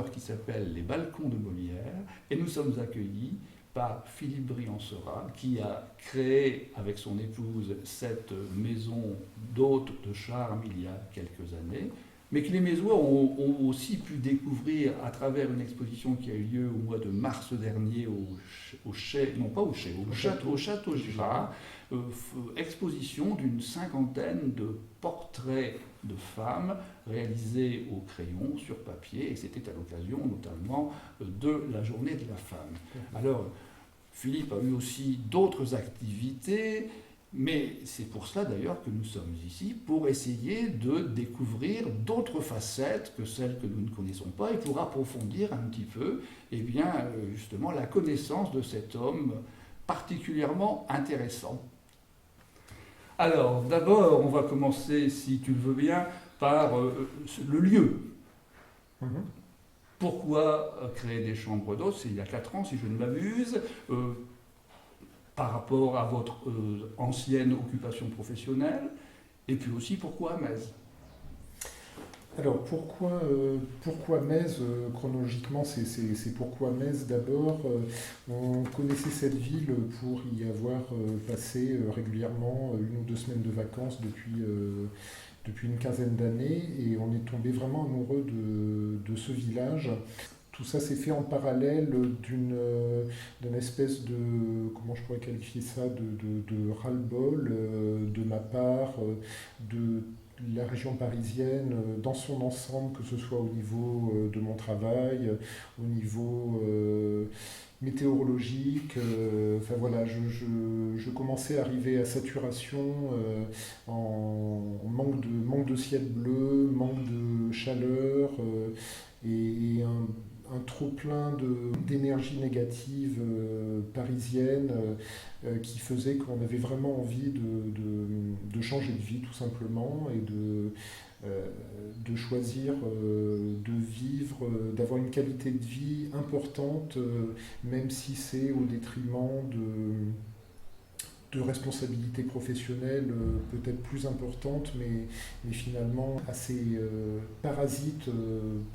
d'honneur qui s'appelle Les Balcons de Molière, et nous sommes accueillis par Philippe Briançora, qui a créé avec son épouse cette maison d'hôtes de charme il y a quelques années, mais que les Mésois ont aussi pu découvrir à travers une exposition qui a eu lieu au mois de mars dernier au château Girard, exposition d'une cinquantaine de portraits de femmes réalisés au crayon sur papier, et c'était à l'occasion notamment de la journée de la femme. Alors, Philippe a eu aussi d'autres activités, mais c'est pour cela d'ailleurs que nous sommes ici, pour essayer de découvrir d'autres facettes que celles que nous ne connaissons pas, et pour approfondir un petit peu, eh bien, justement, la connaissance de cet homme particulièrement intéressant. Alors, d'abord, on va commencer, si tu le veux bien, par le lieu. Pourquoi créer des chambres d'hôtes? C'est il y a 4 ans, si je ne m'abuse, par rapport à votre ancienne occupation professionnelle, et puis aussi pourquoi Metz? Alors pourquoi Metz chronologiquement, c'est pourquoi Metz d'abord. On connaissait cette ville pour y avoir passé régulièrement 1 ou 2 semaines de vacances depuis une quinzaine d'années, et on est tombé vraiment amoureux de ce village. Tout ça s'est fait en parallèle d'une espèce de, comment je pourrais qualifier ça, de ras-le-bol de ma part, de la région parisienne dans son ensemble, que ce soit au niveau de mon travail, au niveau météorologique. Enfin voilà, je commençais à arriver à saturation, en manque de ciel bleu, manque de chaleur, et un trop-plein d'énergie négative parisienne qui faisait qu'on avait vraiment envie de changer de vie tout simplement, et de choisir de vivre, d'avoir une qualité de vie importante, même si c'est au détriment de responsabilités professionnelles peut-être plus importantes, mais finalement assez parasites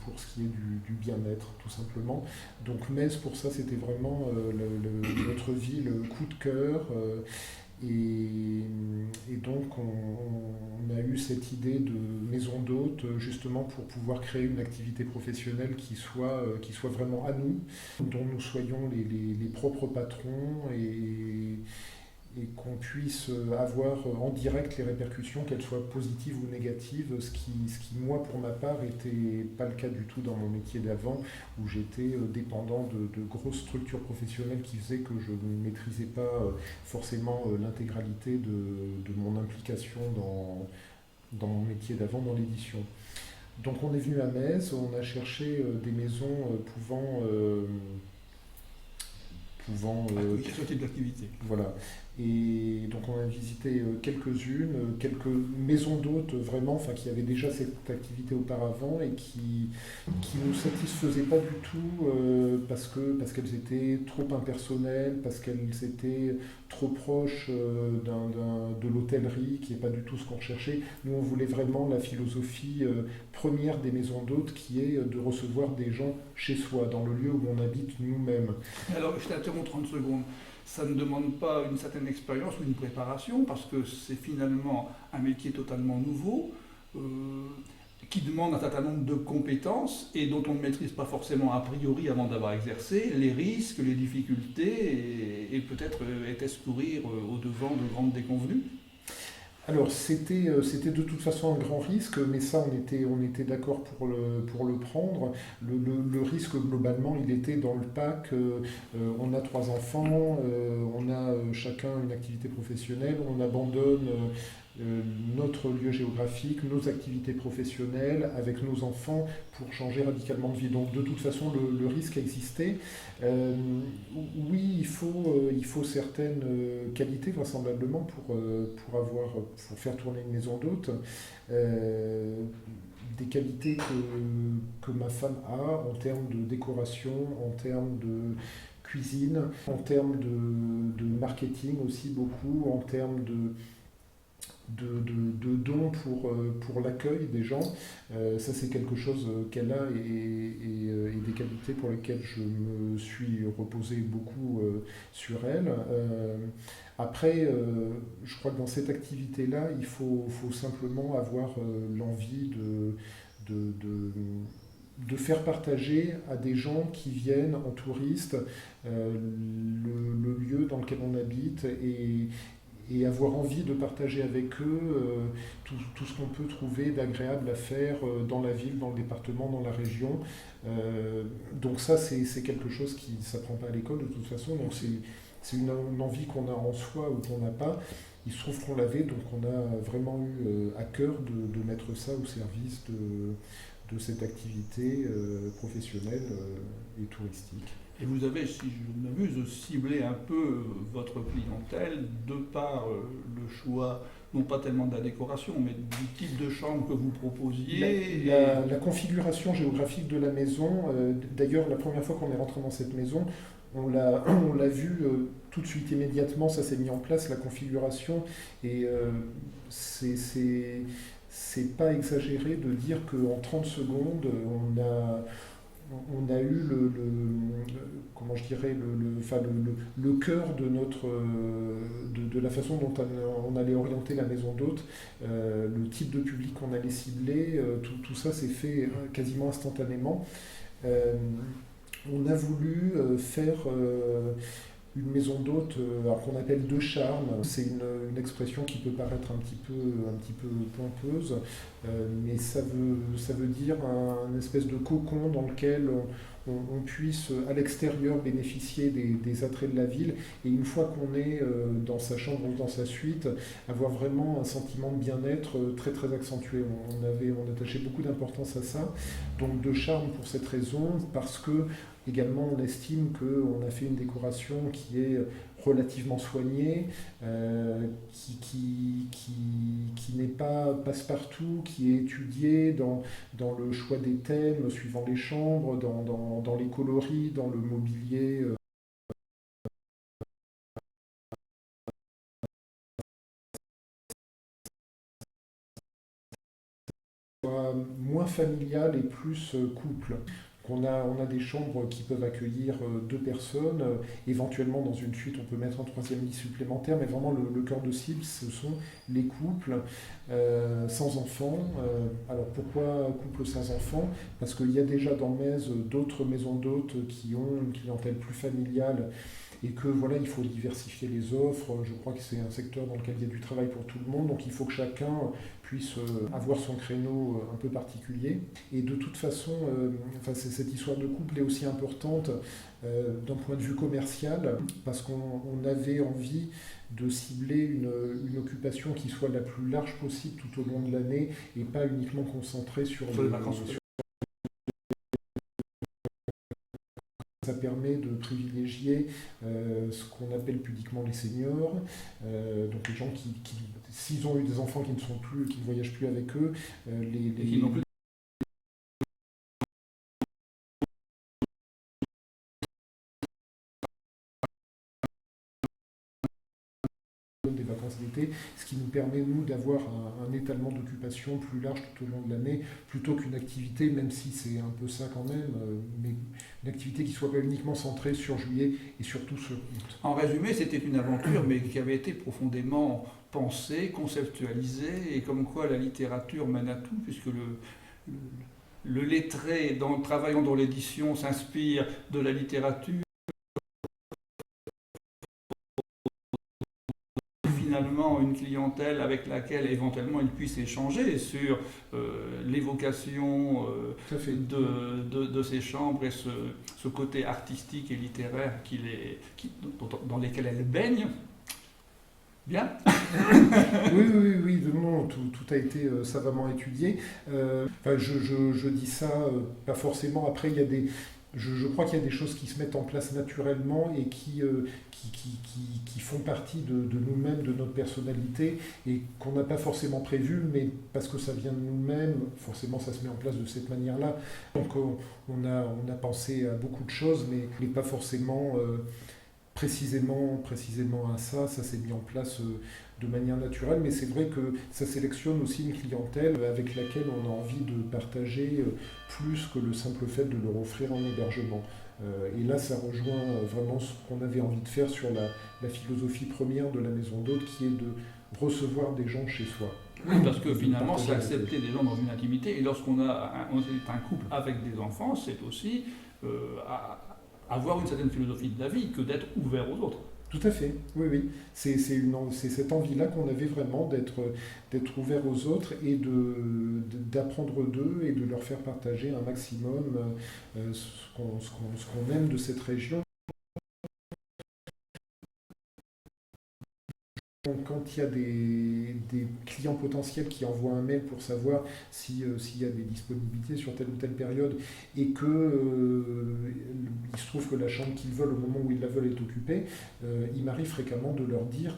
pour ce qui est du bien-être, tout simplement. Donc Metz, pour ça, c'était vraiment notre ville coup de cœur. Et donc on a eu cette idée de maison d'hôtes justement pour pouvoir créer une activité professionnelle qui soit vraiment à nous, dont nous soyons les propres patrons, et qu'on puisse avoir en direct les répercussions, qu'elles soient positives ou négatives, ce qui moi pour ma part n'était pas le cas du tout dans mon métier d'avant, où j'étais dépendant de grosses structures professionnelles qui faisaient que je ne maîtrisais pas forcément l'intégralité de mon implication dans mon métier d'avant, dans l'édition. Donc on est venu à Metz, on a cherché des maisons pouvant ce type d'activité. Voilà. Et donc on a visité quelques-unes, quelques maisons d'hôtes vraiment, enfin qui avaient déjà cette activité auparavant, et qui nous satisfaisaient pas du tout parce qu'elles étaient trop impersonnelles, parce qu'elles étaient trop proches de l'hôtellerie, qui n'est pas du tout ce qu'on recherchait. Nous, on voulait vraiment la philosophie première des maisons d'hôtes, qui est de recevoir des gens chez soi, dans le lieu où on habite nous-mêmes. Alors, je t'interromps 30 secondes. Ça ne demande pas une certaine expérience ou une préparation, parce que c'est finalement un métier totalement nouveau, qui demande un certain nombre de compétences et dont on ne maîtrise pas forcément a priori avant d'avoir exercé, les risques, les difficultés, et peut-être était-ce courir au-devant de grandes déconvenues? Alors c'était de toute façon un grand risque, mais ça on était d'accord pour le prendre. Le risque globalement il était dans le pack. On a 3 enfants, on a chacun une activité professionnelle, on abandonne notre lieu géographique, nos activités professionnelles avec nos enfants pour changer radicalement de vie. Donc de toute façon le risque existait. Oui, il faut certaines qualités vraisemblablement pour faire tourner une maison d'hôtes. Des qualités que ma femme a en termes de décoration, en termes de cuisine, en termes de marketing aussi beaucoup, en termes de dons pour l'accueil des gens. Ça, c'est quelque chose qu'elle a et des qualités pour lesquelles je me suis reposé beaucoup sur elle. Après, je crois que dans cette activité-là, il faut simplement avoir l'envie de faire partager à des gens qui viennent en touriste le lieu dans lequel on habite et avoir envie de partager avec eux tout ce qu'on peut trouver d'agréable à faire dans la ville, dans le département, dans la région. Donc ça, c'est quelque chose qui ne s'apprend pas à l'école de toute façon, donc c'est une envie qu'on a en soi ou qu'on n'a pas. Il se trouve qu'on l'avait, donc on a vraiment eu à cœur de mettre ça au service de cette activité professionnelle et touristique. Et vous avez, si je ne m'abuse, ciblé un peu votre clientèle de par le choix, non pas tellement de la décoration, mais du type de chambre que vous proposiez. La configuration géographique de la maison, d'ailleurs la première fois qu'on est rentré dans cette maison, on l'a vu tout de suite immédiatement, ça s'est mis en place, la configuration, et c'est pas exagéré de dire qu'en 30 secondes, on a eu comment je dirais, le cœur de la façon dont on allait orienter la maison d'hôte, le type de public qu'on allait cibler, tout ça s'est fait quasiment instantanément. On a voulu faire une maison d'hôte qu'on appelle de charme. C'est une expression qui peut paraître un petit peu pompeuse, mais ça veut dire un espèce de cocon dans lequel on puisse à l'extérieur bénéficier des attraits de la ville, et une fois qu'on est dans sa chambre ou dans sa suite, avoir vraiment un sentiment de bien-être très très accentué. On attachait beaucoup d'importance à ça, donc de charme pour cette raison, parce que également on estime qu'on a fait une décoration qui est relativement soignée, qui n'est pas passe-partout, qui est étudiée dans le choix des thèmes suivant les chambres, dans les coloris, dans le mobilier. Moins familial et plus couple. On a des chambres qui peuvent accueillir 2 personnes, éventuellement dans une suite on peut mettre un 3e lit supplémentaire, mais vraiment le cœur de cible ce sont les couples sans enfants. Alors pourquoi couple sans enfants? Parce qu'il y a déjà dans Metz d'autres maisons d'hôtes qui ont une clientèle plus familiale, et que voilà, il faut diversifier les offres. Je crois que c'est un secteur dans lequel il y a du travail pour tout le monde, donc il faut que chacun puisse avoir son créneau un peu particulier. Et de toute façon, cette histoire de couple est aussi importante d'un point de vue commercial, parce qu'on avait envie de cibler une occupation qui soit la plus large possible tout au long de l'année, et pas uniquement concentrée sur les vacances. Ça permet de privilégier ce qu'on appelle pudiquement les seniors, donc les gens qui s'ils ont eu des enfants qui ne voyagent plus avec eux, et qui n'ont plus des vacances d'été, ce qui nous permet, nous, d'avoir un étalement d'occupation plus large tout au long de l'année, plutôt qu'une activité, même si c'est un peu ça quand même, mais une activité qui soit pas uniquement centrée sur juillet et surtout sur août. En résumé, c'était une aventure, mais qui avait été profondément pensée, conceptualisée, et comme quoi la littérature mène à tout, puisque le lettré, travaillant dans l'édition, s'inspire de la littérature. Finalement, une clientèle avec laquelle éventuellement il puisse échanger sur l'évocation de ces chambres et ce côté artistique et littéraire dans lesquels elle baigne. Bien. Oui, non, tout a été savamment étudié. Je dis ça, pas forcément. Après, il y a je crois qu'il y a des choses qui se mettent en place naturellement et qui font partie de nous-mêmes, de notre personnalité, et qu'on n'a pas forcément prévu, mais parce que ça vient de nous-mêmes, forcément ça se met en place de cette manière-là. Donc on a pensé à beaucoup de choses, mais pas forcément précisément à ça, ça s'est mis en place de manière naturelle, mais c'est vrai que ça sélectionne aussi une clientèle avec laquelle on a envie de partager plus que le simple fait de leur offrir un hébergement. Et là, ça rejoint vraiment ce qu'on avait envie de faire sur la philosophie première de la maison d'hôte, qui est de recevoir des gens chez soi. Oui, parce que finalement, c'est accepter des gens dans une intimité. Et lorsqu'on on est un couple avec des enfants, c'est aussi avoir une certaine philosophie de la vie que d'être ouvert aux autres. Tout à fait, oui, oui. C'est cette envie-là qu'on avait vraiment d'être ouvert aux autres et d'apprendre d'eux et de leur faire partager un maximum ce qu'on aime de cette région. Quand il y a des clients potentiels qui envoient un mail pour savoir s'il y a des disponibilités sur telle ou telle période et il se trouve que la chambre qu'ils veulent au moment où ils la veulent est occupée, il m'arrive fréquemment de leur dire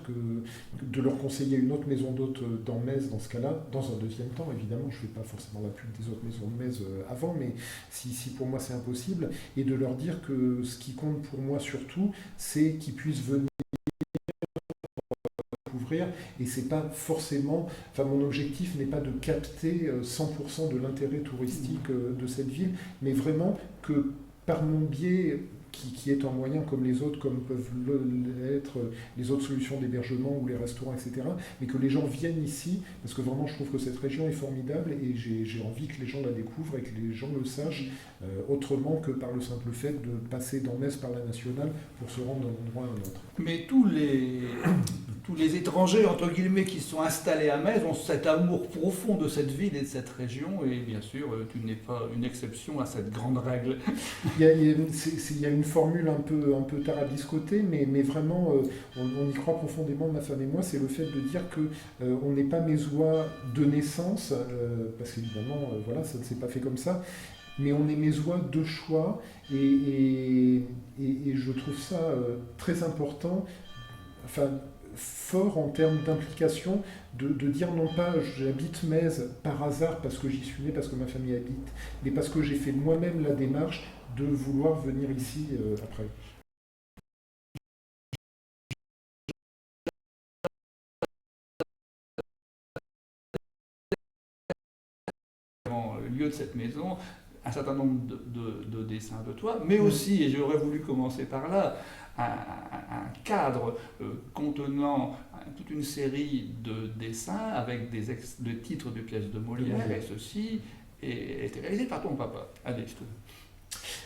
de leur conseiller une autre maison d'hôte dans Metz dans ce cas-là, dans un deuxième temps évidemment, je ne fais pas forcément la pub des autres maisons de Metz avant, mais si pour moi c'est impossible, et de leur dire que ce qui compte pour moi surtout, c'est qu'ils puissent venir et c'est pas forcément, enfin mon objectif n'est pas de capter 100% de l'intérêt touristique de cette ville, mais vraiment que par mon biais qui est un moyen comme les autres, comme peuvent l'être les autres solutions d'hébergement ou les restaurants, etc. Mais que les gens viennent ici, parce que vraiment je trouve que cette région est formidable et j'ai envie que les gens la découvrent et que les gens le sachent autrement que par le simple fait de passer dans Metz par la nationale pour se rendre d'un endroit à un autre. Mais tous les étrangers, entre guillemets, qui sont installés à Metz ont cet amour profond de cette ville et de cette région, et bien sûr, tu n'es pas une exception à cette grande règle. Il y a une formule un peu tarabiscotée, mais vraiment, on y croit profondément, ma femme et moi, c'est le fait de dire que on n'est pas mésois de naissance, parce qu'évidemment, voilà, ça ne s'est pas fait comme ça, mais on est mésois de choix, et je trouve ça très important, enfin, fort en termes d'implication, de dire non pas j'habite Metz par hasard parce que j'y suis né, parce que ma famille habite, mais parce que j'ai fait moi-même la démarche de vouloir venir ici après. Le lieu de cette maison, un certain nombre de dessins de toi, mais aussi, et j'aurais voulu commencer par là, un cadre contenant toute une série de dessins avec des titres de pièces de Molière, et ceci était réalisé par ton papa. Allez, je te...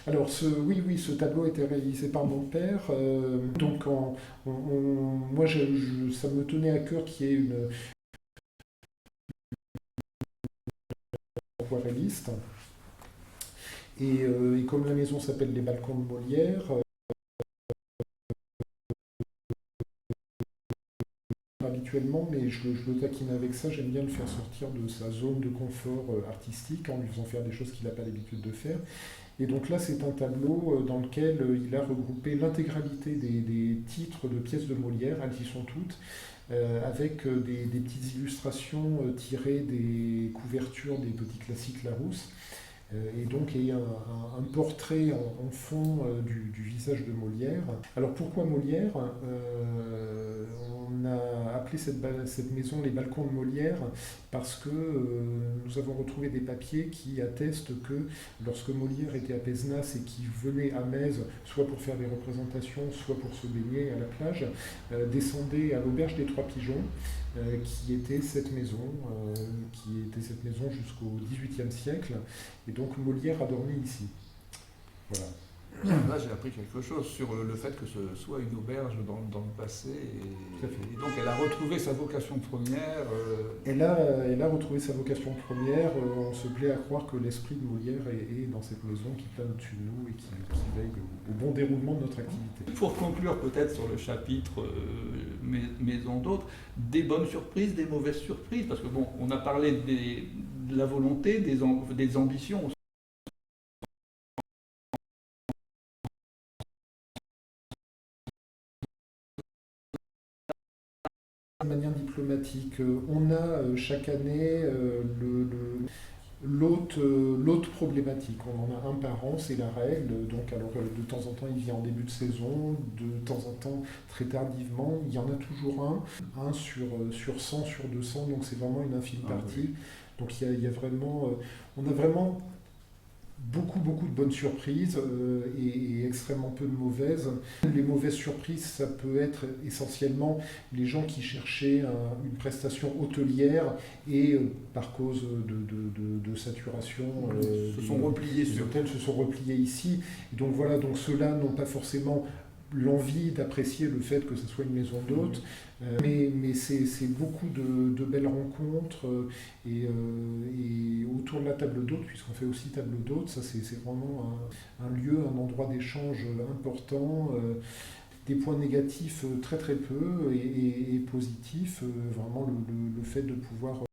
Alors, oui, ce tableau a été réalisé par mon père. Donc, moi, ça me tenait à cœur qu'il y ait une aquarelliste. Et comme la maison s'appelle Les Balcons de Molière, habituellement, mais je le taquine avec ça, j'aime bien le faire sortir de sa zone de confort artistique en lui faisant faire des choses qu'il n'a pas l'habitude de faire. Et donc là, c'est un tableau dans lequel il a regroupé l'intégralité des titres de pièces de Molière, elles y sont toutes, avec des petites illustrations tirées des couvertures des petits classiques Larousse. Et donc il y a un portrait en fond du visage de Molière. Alors pourquoi Molière? On a appelé cette maison les Balcons de Molière parce que nous avons retrouvé des papiers qui attestent que lorsque Molière était à Pézenas et qu'il venait à Metz, soit pour faire des représentations, soit pour se baigner à la plage, descendait à l'auberge des Trois Pigeons, qui était cette maison jusqu'au XVIIIe siècle. Et donc Molière a dormi ici. Voilà. Là, j'ai appris quelque chose sur le fait que ce soit une auberge dans le passé. Et donc, elle a retrouvé sa vocation première. Elle a retrouvé sa vocation première. On se plaît à croire que l'esprit de Molière est dans cette maison qui plane au-dessus de nous et qui veille au bon déroulement de notre activité. Pour conclure peut-être sur le chapitre maison d'hôtes, des bonnes surprises, des mauvaises surprises, parce que bon, on a parlé de la volonté, des ambitions. De manière diplomatique, on a chaque année l'autre problématique. On en a un par an, c'est la règle. Donc, alors, de temps en temps, il vient en début de saison, de temps en temps, très tardivement. Il y en a toujours un sur 100, sur 200, donc c'est vraiment une infime partie. Oui. Donc, il y a vraiment, on a vraiment beaucoup de bonnes surprises et extrêmement peu de mauvaises. Les mauvaises surprises, ça peut être essentiellement les gens qui cherchaient une prestation hôtelière et par cause de saturation, les hôtels se sont repliés ici. Et donc voilà, donc ceux-là n'ont pas forcément l'envie d'apprécier le fait que ce soit une maison d'hôte, mais c'est beaucoup de belles rencontres et autour de la table d'hôte, puisqu'on fait aussi table d'hôte, ça c'est vraiment un lieu, un endroit d'échange important. Des points négatifs très peu et positifs, vraiment le fait de pouvoir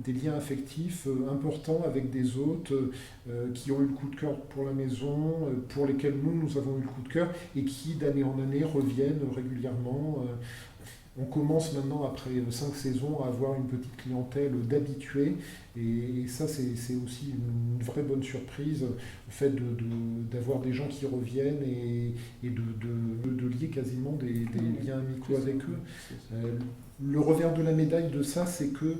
des liens affectifs importants avec des hôtes qui ont eu le coup de cœur pour la maison, pour lesquels nous avons eu le coup de cœur et qui d'année en année reviennent régulièrement. On commence maintenant, après 5 saisons, à avoir une petite clientèle d'habitués et ça c'est aussi une vraie bonne surprise, le fait d'avoir des gens qui reviennent et de lier quasiment des liens amicaux avec eux. Le revers de la médaille de ça, c'est que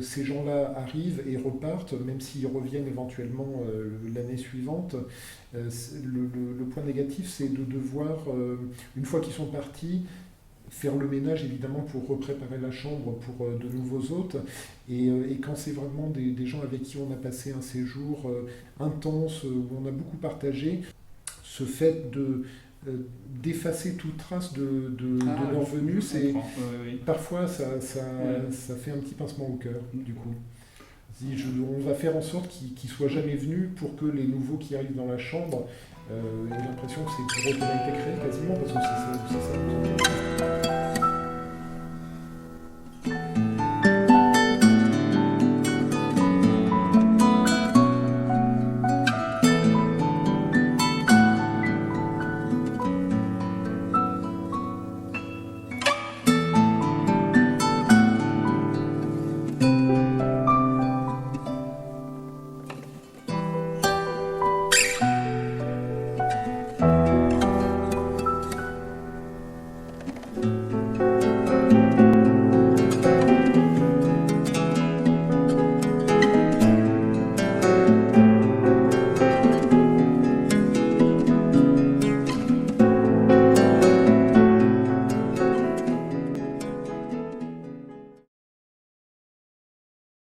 ces gens-là arrivent et repartent, même s'ils reviennent éventuellement l'année suivante. Le point négatif, c'est de devoir, une fois qu'ils sont partis, faire le ménage évidemment pour repréparer la chambre pour de nouveaux hôtes. Et quand c'est vraiment des gens avec qui on a passé un séjour intense, où on a beaucoup partagé, ce fait d'effacer toute trace de leur venue, parfois ça fait un petit pincement au cœur, du coup. On va faire en sorte qu'ils ne soient jamais venus pour que les nouveaux qui arrivent dans la chambre aient l'impression que c'est pour eux qu'elle a été créée quasiment, parce que c'est ça.